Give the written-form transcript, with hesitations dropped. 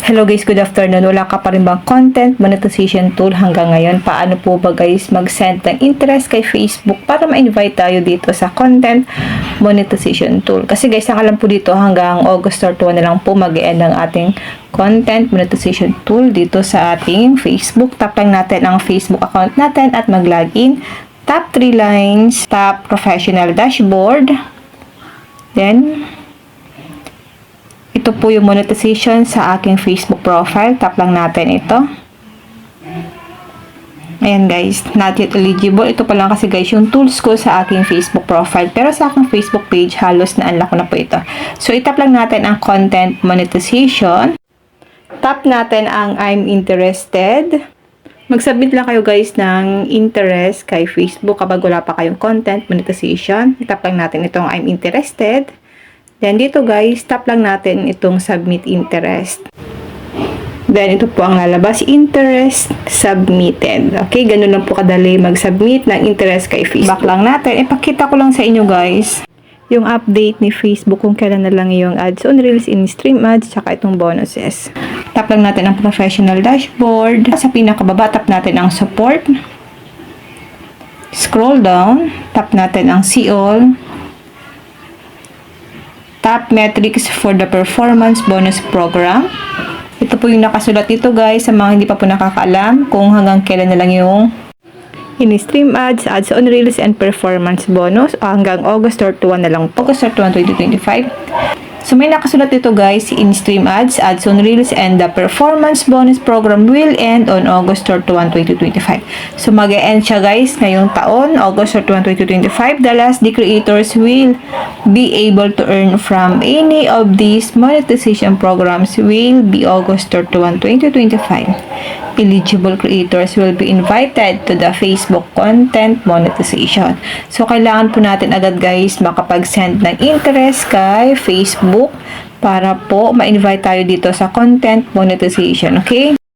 Hello guys, good afternoon. Wala ka pa rin bang content monetization tool hanggang ngayon? Paano po ba guys mag-send ng interest kay Facebook para ma-invite tayo dito sa content monetization tool? Kasi guys, ang alam po dito hanggang August 31 na lang po mag-e-end ang ating content monetization tool dito sa ating Facebook. Tap lang natin ang Facebook account natin at mag-login. Tap 3 lines, tap professional dashboard. Then, ito po yung monetization sa aking Facebook profile. Tap lang natin ito. Ayan guys, not yet eligible. Ito pa lang kasi guys yung tools ko sa aking Facebook profile. Pero sa aking Facebook page, halos na-unlock ko na po ito. So, itap lang natin ang content monetization. Tap natin ang I'm interested. Mag-submit lang kayo guys ng interest kay Facebook kapag wala pa kayong content monetization. Itap lang natin itong I'm interested. Then, dito guys, tap lang natin itong submit interest. Then, ito po ang lalabas, interest submitted. Okay, ganun lang po kadali mag-submit ng interest kay Facebook. Back lang natin. Ipakita ko lang sa inyo guys, yung update ni Facebook kung kailan na lang yung ads on reels, in stream ads, tsaka itong bonuses. Tap lang natin ang professional dashboard. Sa pinakababa, tap natin ang support. Scroll down, tap natin ang see all. Tap metrics for the performance bonus program. Ito po yung nakasulat dito guys sa mga hindi pa po nakakaalam kung hanggang kailan na lang yung in-stream ads, ads on reels, and performance bonus hanggang August 31 na lang po. August 31, 2025. So may nakasulat dito guys, in-stream ads, ads on reels, and the performance bonus program will end on August 31, 2025. So mag-e-end siya guys ngayong taon, August 31, 2025. The last the creators will be able to earn from any of these monetization programs will be August 31, 2025. Eligible creators will be invited to the Facebook content monetization. So, kailangan po natin agad guys makapag-send ng interest kay Facebook para po ma-invite tayo dito sa content monetization. Okay?